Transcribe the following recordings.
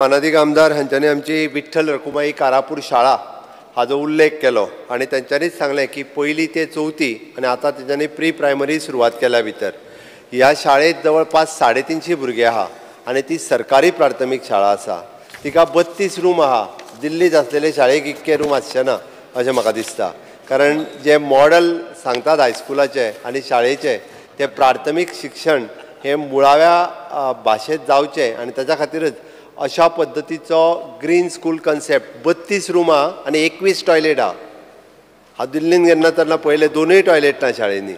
माननीय आमदार हांच्यांनी आमची विठ्ठल रखुमाई कारापूर शाळा हाजो उल्लेख केलो आणि तांच्यांनीच सांगलें की पहिली ते चौथी आणि आता तांच्यांनी प्री प्रायमरी सुरवात केल्या भितर ह्या शाळेत जवळपास 350 भुरगे आहा आणि ती सरकारी प्राथमीक शाळा आसा. तिका 32 रूम आहा. दिल्लीत आसलेले शाळेक इतके रूम आसचेना अशें म्हाका दिसता. कारण जे मॉडल सांगतात हायस्कुलाचे आणि शाळेचे ते प्राथमीक शिक्षण हे मुळाव्या भाशेंत जावचें आणि ताच्या खातीरच अशा पद्धतीचो ग्रीन स्कूल कन्सेप्ट 32 रुमां आणि 21 टॉयलेट आहा. हांव दिल्लीन गेन्ना तेन्ना पयलें 2य टॉयलेट ना शाळेंनी.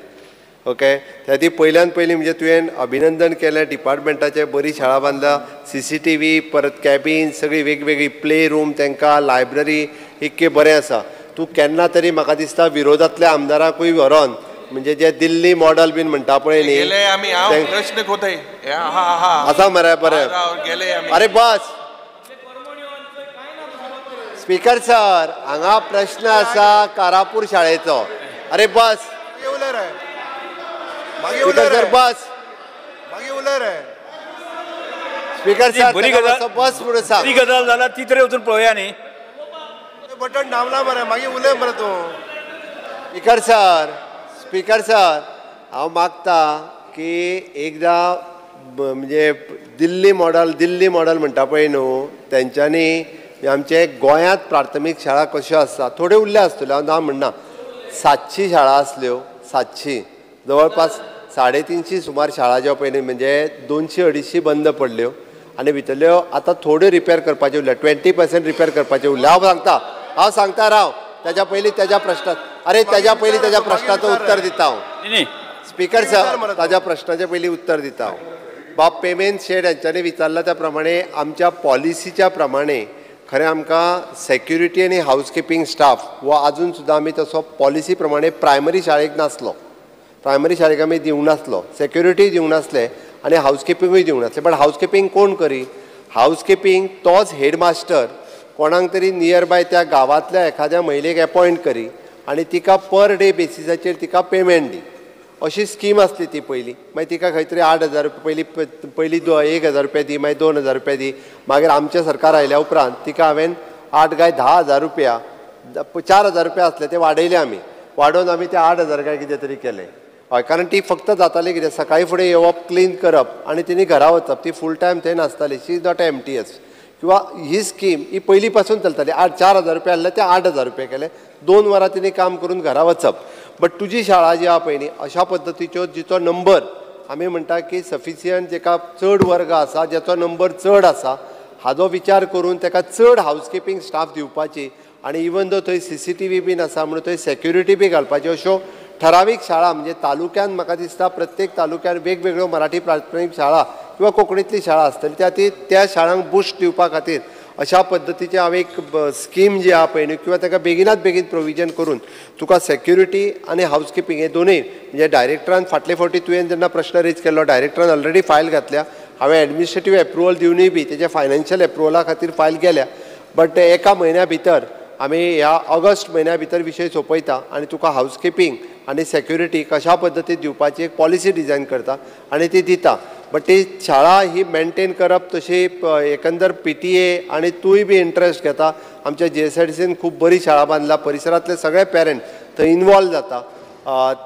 ओके, त्या ती पयल्यान पयलीं म्हणजे तुवें अभिनंदन केलें डिपार्टमेंटाचे. बरी शाळा बांदल्या, CCTV, परत कॅबिन, सगळी वेगवेगळी प्ले रूम, तांकां लायब्ररी इतके बरें आसा. तूं केन्ना तरी म्हाका दिसता विरोधांतल्या आमदाराकूय व्हरोन म्हणजे जे दिल्ली मॉडल बीन म्हणटा पळय न्ही आसा मरे बरें. अरे बस स्पीकर सर, हांगा प्रश्न आसा कारापूर शाळेचो. अरे बस स्पीकर सर, बस स्पीकर सर बस म्हणून सांग. ती गजाल जाला ती तरी वचून पळोवया न्ही. बटन दामला मरे मागीर उलय मरे तूं. स्पीकर सर हांव मागता की एकदां म्हणजे दिल्ली मॉडल म्हणटा पळय न्हू, तेंच्यांनी आमचे गोंयांत प्राथमीक शाळा कश्यो आसता थोड्यो उरल्या आसतल्यो, हांव ना म्हणना. 700 शाळा आसल्यो, 700 जवळपास 350 सुमार शाळा ज्यो पळय न्ही म्हणजे 200-250 बंद पडल्यो आनी भितरल्यो आतां थोड्यो रिपेर करपाच्यो उरल्या. 20% रिपेर करपाचे उरल्या. हांव सांगता राव. त्याच्या पयलीं त्याच्या प्रश्नात त्याच्या पयलीं त्याच्या प्रश्नाचं उत्तर दिता हांव. स्पीकर सर, ताज्या प्रश्नाचे पयलीं उत्तर दिता हांव. बाब पेमेंट शेड हांच्यांनी विचारला त्या प्रमाणे आमच्या पॉलिसीच्या प्रमाणे खरें आमकां सेक्युरिटी आनी हावजकीपिंग स्टाफ हो आजून सुद्दां आमी तसो पॉलिसी प्रमाणे प्रायमरी शाळेक नासलो. प्रायमरी शाळेक आमी दिवंक नासलो. सेक्युरिटी दिवंक नासले आनी हावजकीपिंगूय दिवंक नासले. बट हावजकीपिंग कोण करी? हावजकीपिंग तोच हेडमास्टर कोणाक तरी नियर बाय त्या गांवांतल्या एखाद्या महिलेक एपॉयंट करी आनी तिका पर डे बेसिसाचेर तिका पेमेंट दी. अशी स्कीम आसली ती पयलीं. मागीर तिका खंय तरी 8,000 रुपया पयलीं 1,000 रुपया दी, मागीर 2,000 रुपया दी. मागीर आमचें सरकार आयल्या उपरांत तिका हांवें 8 काय 10,000 रुपया 4,000 रुपया आसले ते वाडयले आमी. वाडोवन आमी ते 8,000 काय कितें तरी केले. हय, कारण ती फक्त जाताली कितें सकाळी फुडें येवप, क्लीन करप आनी तिणी घरा वचप. ती फूल टायम थंय नासताली. शी इज नॉट MTS. किंवा ही स्कीम ही पयलीं पासून चलताली. 4,000 रुपया आसले ते 8,000 रुपया केले. 2 वरां तिणी काम करून घरा वचप. बट तुजी शाळा जी आहा पळय न्ही अशा पद्दतीच्यो जिचो नंबर आमी म्हणटा की सफिशियंट, जेका चड वर्ग आसा, जेचो नंबर चड आसा, हाजो विचार करून ताका चड हावजकीपिंग स्टाफ दिवपाची आनी इवन दो थंय CCTV बीन आसा म्हणून थंय सेक्युरिटी बी घालपाची. अश्यो ठरावीक शाळा म्हणजे तालुक्यान म्हाका दिसता प्रत्येक तालुक्यान वेगवेगळ्यो मराठी प्राथमीक शाळा किंवा कोंकणीतली शाळा आसतली. त्या शाळांक बुस्ट दिवपा खातीर अशा पद्दतीचे हांव एक स्कीम जी आहा पळय न्ही किंवा ताका बेगिनात बेगीन प्रोविजन करून तुका सेक्युरिटी आनी हावजकीपिंग हे दोनूय म्हणजे डायरेक्टरान फाटले फावटी तुवें जेन्ना प्रश्न रेज केल्लो डायरेक्टरान ऑलरेडी फायल घातल्या. हांवें एडमिनिस्ट्रेटीव एप्रुवल दिवनूय बी तेजे फायनान्शियल एप्रुवला खातीर फायल केल्या. बट एका म्हयन्या भितर आमी ह्या ऑगस्ट म्हयन्या भितर विशय सोंपयता आनी तुका हावजकीपिंग आनी सेक्युरिटी कशा पद्दतीन दिवपाची एक पॉलिसी डिझायन करता आनी ती दिता. बट ती शाळा ही मेंटेन करप तशी एकंदर PTA आनी तूंय बी इंट्रस्ट घेता. आमच्या JSIDCन खूब बरी शाळा बांदल्या. परिसरांतले सगळे पेरंट थंय इनवॉल्व जाता.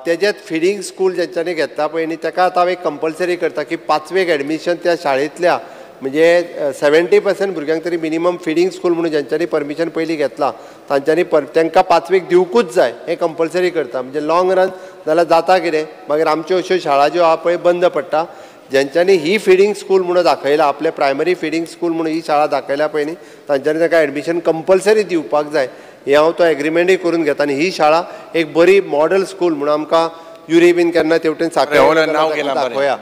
तेजेच फिडींग स्कूल जेंच्यांनी घेतला पळय न्ही ताका आतां हांव एक कंपल्सरी करता की 5वेक एडमिशन त्या शाळेंतल्या म्हणजे 70% भुरग्यांक तरी मिनिमम फिडींग स्कूल म्हणून जेंच्यांनी परमिशन पयलीं घेतलां तांच्यांनी तांकां 5वेक दिवंकूच जाय हें कंपल्सरी करता. म्हणजे लॉंग रन जाल्यार जाता कितें मागीर आमच्यो अश्यो शाळा ज्यो आहा पळय बंद पडटा. ज्यांच्यांनी ही फिडींग स्कूल म्हणून दाखयला, आपले प्रायमरी फिडींग स्कूल म्हणून ही शाळा दाखयल्या पळय न्ही तांच्यांनी ताका एडमिशन कंपल्सरी दिवपाक जाय. हें हांव तो एग्रिमेंटूय करून घेता. आनी ही शाळा एक बरी मॉडल स्कूल म्हणून आमकां युरी बीन केन्ना तेवटेन दाखोवया.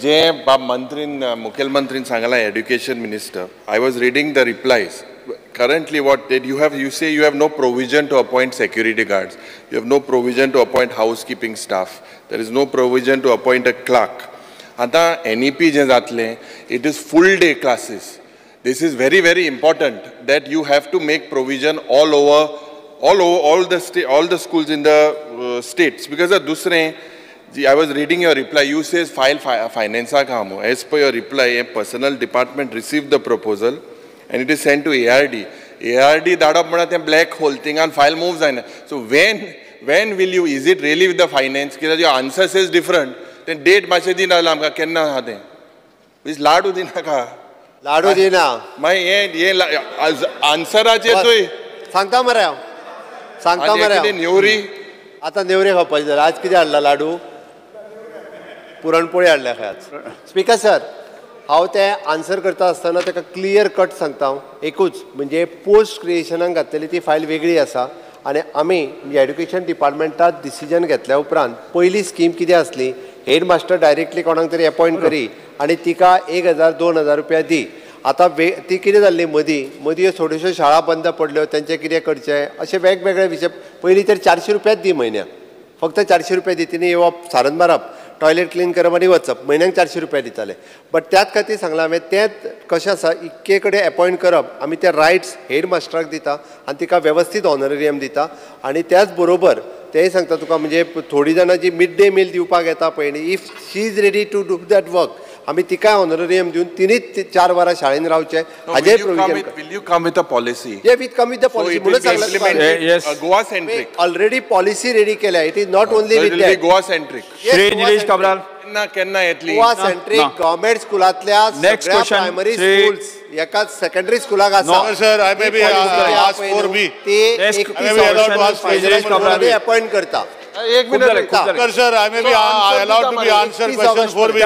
जे बाब मंत्रीन मुखेलमंत्रीन सांगला education minister, I was reading the replies. Currently what did you say you have no provision to appoint security guards, you have no provision to appoint housekeeping staff, there is no provision to appoint a clerk. Ata NEP je jatle, it is full day classes. This is very very important that you have to make provision all the schools in the states, because dusre I was reading your reply. You says file finance kamu. As per your reply, a personal department received the proposal and it is sent to ARD. ARD धाडप म्हणा ते black hole थिंगान file move जायना. So when will you? Is it really with the finance? Because your answer says different. Then date माशे दिन आला आमका केन्ना हा ते. Is लाडू दिना का? लाडू दिना. माय ये आन्सराचे तोय. सांगता मरे सांगता मरे. नेवरी. आता नेवरे खावपाचे जाल्यार आज कितें हाडला लाडू? पुरणपोळी हाडल्या खंय आज. स्पीकर सर, हांव ते आन्सर करता आसतना ताका क्लियर कट सांगता एकूच म्हणजे पोस्ट क्रिएशनाक घातलेली ती फायल वेगळी आसा आनी आमी एड्युकेशन डिपार्टमेंटात डिसिजन घेतल्या उपरांत पयली स्कीम कितें आसली, हेड मास्टर डायरेक्टली कोणाक तरी अपॉयंट करी आनी तिका 1000-2000 रुपया दी. आतां ती कितें जाल्ली मदीं थोड्योश्यो शाळा बंद पडल्यो, तेंचें कितें करचें अशे वेगवेगळे विशय. पयलीं तर 400 रुपयाच दी म्हयन्याक, फक्त 400 रुपया दी. तिणी येवप, सारन मारप, टॉयलेट क्लीन करप आनी वचप. म्हयन्याक 400 रुपया दिताले. बट त्याच खातीर सांगलां हांवें तें कशें आसा, इक्के कडेन अपॉयंट करप, आमी ते रायट्स हेड मास्टराक दिता आनी तिका वेवस्थीत ऑनरेरियम दिता. आनी त्याच बरोबर तेंय सांगता तुका म्हणजे थोडीं जाणां जी मिड डे मील दिवपाक येता पळय न्ही, if she is ready to do that work, आमी तिकाय ऑनरेरियम दिवन तिनीच 4 वरां शाळेन रावचें हाजें provision. Will you come with a policy? Yeah, we come with the policy. म्हणून सांगलां Goa centric. Already policy ready केल्या. It is not only with that. Goa centric. Shri Nilesh Cabral. केन्ना येतली? गोवा सेंट्रीक गव्हर्नमेंट स्कुलांतल्या सगळ्या प्रायमरी स्कूल्स एका सेकंडरी स्कुलाक आसा. Sir, I may be asked for me. ते अपॉइंट करता. Sir, I may be allowed to be answered questions for me.